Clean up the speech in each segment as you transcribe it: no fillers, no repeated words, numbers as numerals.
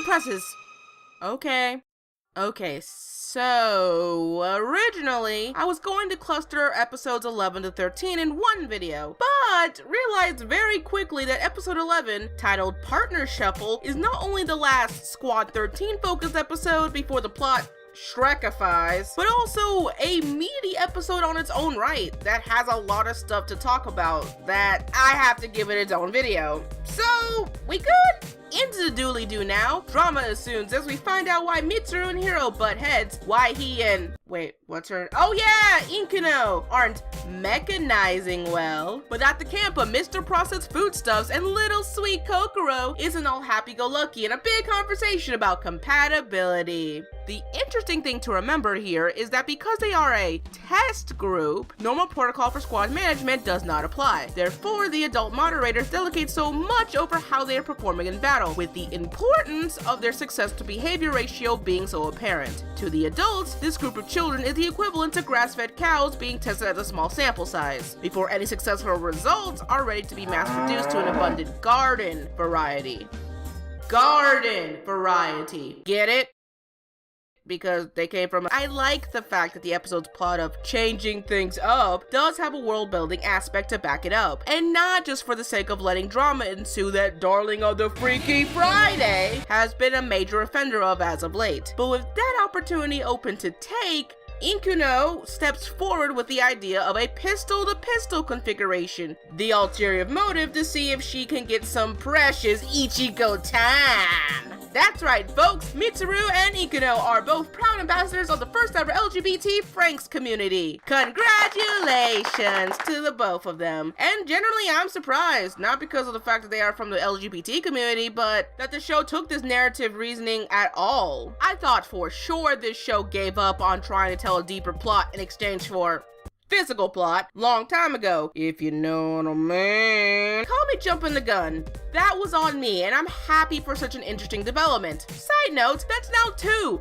presses. Okay, so originally I was going to cluster episodes 11 to 13 in one video, but realized very quickly that episode 11, titled Partner Shuffle, is not only the last Squad 13 focused episode before the plot Shrekifies, but also a meaty episode on its own right that has a lot of stuff to talk about that I have to give it its own video. So, we good? Into the dooley-doo now. Drama ensues as we find out why Mitsuru and Hiro butt heads, why he and... wait, what's her... oh yeah, Inkuno aren't mechanizing well. But at the camp of Mr. Processed Foodstuffs and little sweet Kokoro isn't all happy-go-lucky in a big conversation about compatibility. The interesting thing to remember here is that because they are a test group, normal protocol for squad management does not apply. Therefore, the adult moderators delegate so much over how they are performing in battle, with the importance of their success to behavior ratio being so apparent. To the adults, this group of children is the equivalent to grass-fed cows being tested at a small sample size, before any successful results are ready to be mass-produced to an abundant garden variety. Garden variety. Get it? Because they came from... I like the fact that the episode's plot of changing things up does have a world building aspect to back it up, and not just for the sake of letting drama ensue that darling of the Freaky Friday has been a major offender of as of late. But with that opportunity open to take, Inkuno steps forward with the idea of a pistol-to-pistol configuration, the ulterior motive to see if she can get some precious Ichigo time. That's right, folks, Mitsuru and Inkuno are both proud ambassadors of the first ever LGBT FranXX community. Congratulations to the both of them. And generally, I'm surprised, not because of the fact that they are from the LGBT community, but that the show took this narrative reasoning at all. I thought for sure this show gave up on trying to tell a deeper plot in exchange for physical plot long time ago, if you know what I mean. Call me jumping the gun. That was on me, and I'm happy for such an interesting development. Side note, that's now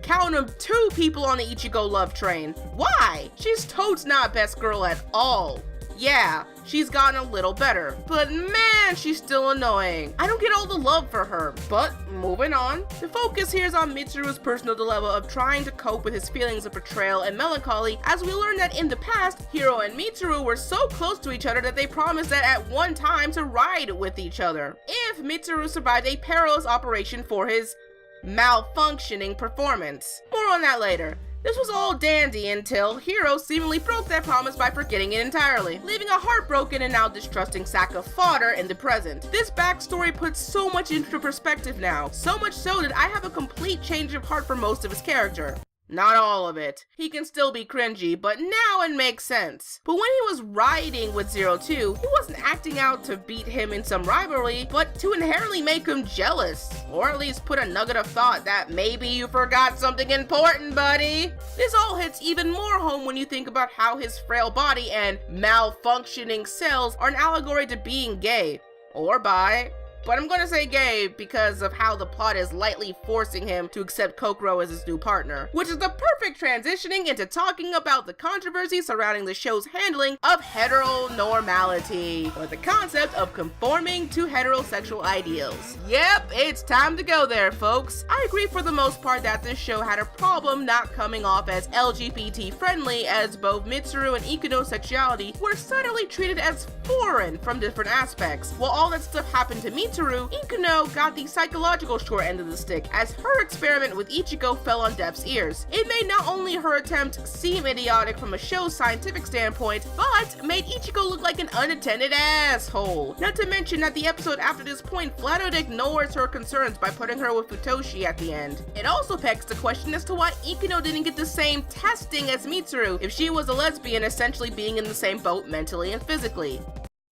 count them, two people on the Ichigo love train. Why? She's totes not best girl at all. Yeah, she's gotten a little better, but man, she's still annoying. I don't get all the love for her, but moving on. The focus here is on Mitsuru's personal dilemma of trying to cope with his feelings of betrayal and melancholy, as we learn that in the past, Hiro and Mitsuru were so close to each other that they promised that at one time to ride with each other, if Mitsuru survived a perilous operation for his malfunctioning performance. More on that later. This was all dandy until Hiro seemingly broke that promise by forgetting it entirely, leaving a heartbroken and now distrusting sack of fodder in the present. This backstory puts so much into perspective now, so much so that I have a complete change of heart for most of his character. Not all of it. He can still be cringy, but now it makes sense. But when he was riding with 02, he wasn't acting out to beat him in some rivalry, but to inherently make him jealous. Or at least put a nugget of thought that maybe you forgot something important, buddy. This all hits even more home when you think about how his frail body and malfunctioning cells are an allegory to being gay. Or bi. But I'm gonna say gay because of how the plot is lightly forcing him to accept Kokoro as his new partner, which is the perfect transitioning into talking about the controversy surrounding the show's handling of heteronormality, or the concept of conforming to heterosexual ideals. Yep, it's time to go there, folks. I agree for the most part that this show had a problem not coming off as LGBT friendly, as both Mitsuru and Inkuno's sexuality were subtly treated as foreign from different aspects. While all that stuff happened to Mitsuru, Inkuno got the psychological short end of the stick, as her experiment with Ichigo fell on deaf ears. It made not only her attempt seem idiotic from a show's scientific standpoint, but made Ichigo look like an unattended asshole. Not to mention that the episode after this point flat out ignores her concerns by putting her with Futoshi at the end. It also begs the question as to why Inkuno didn't get the same testing as Mitsuru, if she was a lesbian essentially being in the same boat mentally and physically.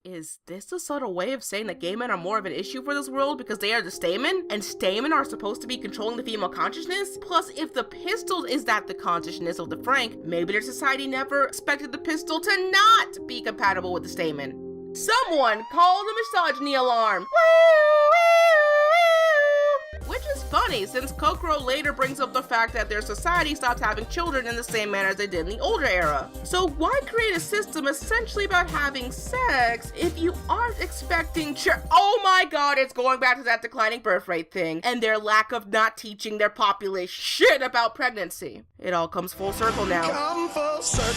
Is this a subtle way of saying that gay men are more of an issue for this world because they are the stamen? And stamen are supposed to be controlling the female consciousness? Plus, if the pistol is that the consciousness of the Frank, maybe their society never expected the pistol to not be compatible with the stamen. Someone call the misogyny alarm! Which is funny since Kokoro later brings up the fact that their society stopped having children in the same manner as they did in the older era. So why create a system essentially about having sex if you aren't expecting oh my god, it's going back to that declining birth rate thing and their lack of not teaching their populace shit about pregnancy. It all comes full circle now.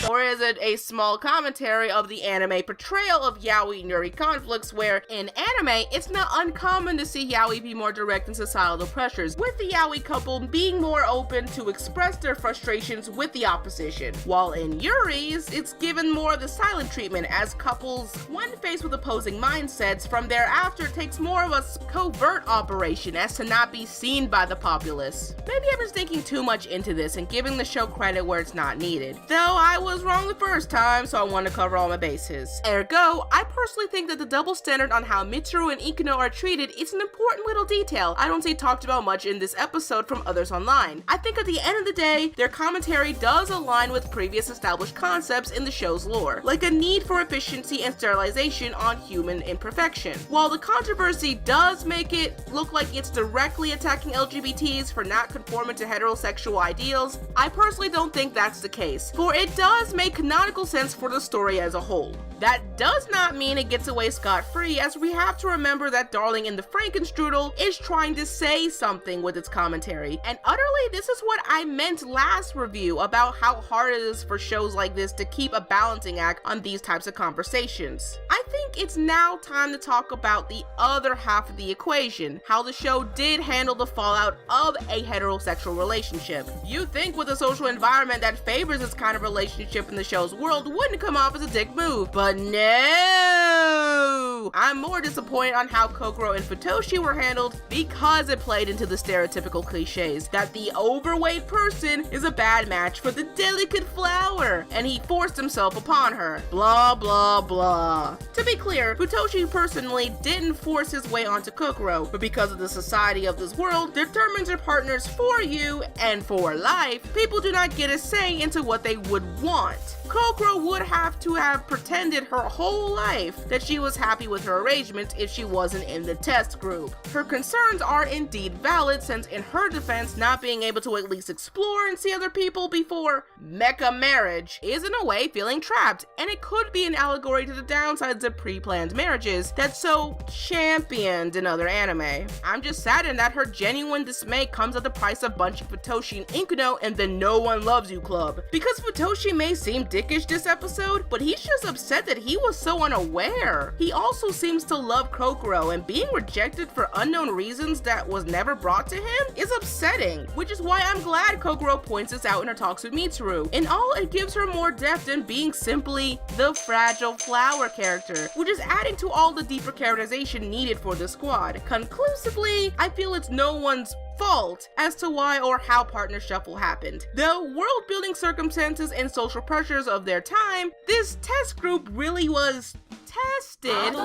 Or is it a small commentary of the anime portrayal of yaoi and yuri conflicts where, in anime, it's not uncommon to see yaoi be more direct in societal pressures, with the yaoi couple being more open to express their frustrations with the opposition, while in yuri's, it's given more of the silent treatment as couples, when faced with opposing mindsets, from thereafter takes more of a covert operation as to not be seen by the populace. Maybe I was thinking too much into this and giving the show credit where it's not needed, though I was wrong the first time, so I want to cover all my bases. Ergo, I personally think that the double standard on how Mitsuru and Inkuno are treated is an important little detail I don't see talked about much in this episode from others online. I think at the end of the day, their commentary does align with previous established concepts in the show's lore, like a need for efficiency and sterilization on human imperfection. While the controversy does make it look like it's directly attacking LGBTs for not conforming to heterosexual ideals, I personally don't think that's the case, for it does make canonical sense for the story as a whole. That does not mean it gets away scot-free, as we have to remember that Darling in the Frankenstrudel is trying to say something with its commentary, and utterly this is what I meant last review about how hard it is for shows like this to keep a balancing act on these types of conversations. I think it's now time to talk about the other half of the equation, how the show did handle the fallout of a heterosexual relationship. You'd think with a social environment that favors this kind of relationship in the show's world wouldn't come off as a dick move, but no! I'm more disappointed on how Kokoro and Futoshi were handled because it played into the stereotypical cliches that the overweight person is a bad match for the delicate flower, and he forced himself upon her. Blah blah blah. To be clear, Futoshi personally didn't force his way onto Kokoro, but because of the society of this world determines their partners for you and for life, people do not get a say into what they would want. Kokoro would have to have pretended her whole life that she was happy with her arrangement if she wasn't in the test group. Her concerns are indeed valid, since in her defense, not being able to at least explore and see other people before mecha marriage is in a way feeling trapped, and it could be an allegory to the downsides of pre-planned marriages that's so championed in other anime. I'm just saddened that her genuine dismay comes at the price of bunching Futoshi and Inkuno and the No One Loves You club. Because Futoshi may seem dickish this episode, but he's just upset that he was so unaware. He also seems to love Kokoro, and being rejected for unknown reasons that was never brought to him is upsetting, which is why I'm glad Kokoro points this out in her talks with Mitsuru. In all, it gives her more depth than being simply the fragile flower character, which is adding to all the deeper characterization needed for the squad. Conclusively, I feel it's no one's fault as to why or how partner shuffle happened. Though world-building circumstances and social pressures of their time, this test group really was tested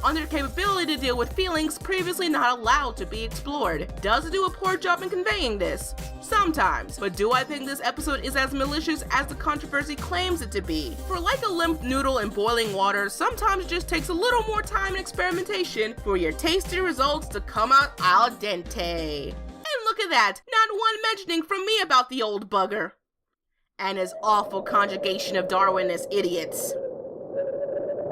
on their capability to deal with feelings previously not allowed to be explored. Does it do a poor job in conveying this? Sometimes. But do I think this episode is as malicious as the controversy claims it to be? For like a limp noodle in boiling water, sometimes it just takes a little more time and experimentation for your tasty results to come out al dente. And look at that, not one mentioning from me about the old bugger and his awful conjugation of Darwinist idiots.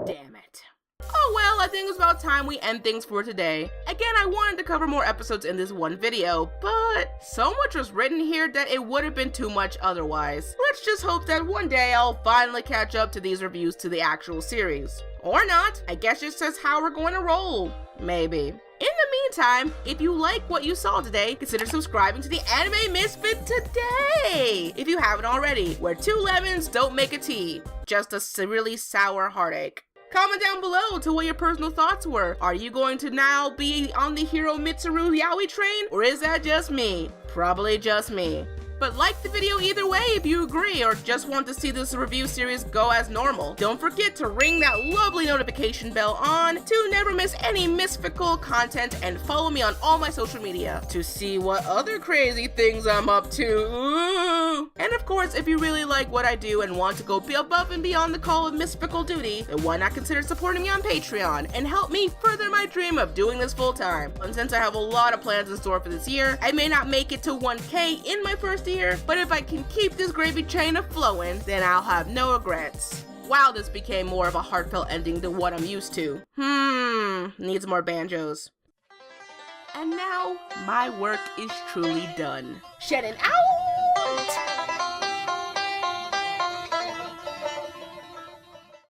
Damn it. Oh well, I think it's about time we end things for today. Again, I wanted to cover more episodes in this one video, but so much was written here that it would have been too much otherwise. Let's just hope that one day I'll finally catch up to these reviews to the actual series. Or not, I guess it's just how we're going to roll. Maybe. In the meantime, if you like what you saw today, consider subscribing to the Anime Misfit today! If you haven't already, where 2 lemons don't make a tea, just a really sour heartache. Comment down below to what your personal thoughts were. Are you going to now be on the hero Mitsuru yaoi train, or is that just me? Probably just me. But like the video either way if you agree or just want to see this review series go as normal. Don't forget to ring that lovely notification bell on to never miss any Misfitful content, and follow me on all my social media to see what other crazy things I'm up to. Ooh. And of course, if you really like what I do and want to go above and beyond the call of Misfitful duty, then why not consider supporting me on Patreon and help me further my dream of doing this full time. And since I have a lot of plans in store for this year, I may not make it to 1K in my first year, but if I can keep this gravy train a-flowing, then I'll have no regrets. Wow, this became more of a heartfelt ending than what I'm used to. Needs more banjos. And now, my work is truly done. Shannen out!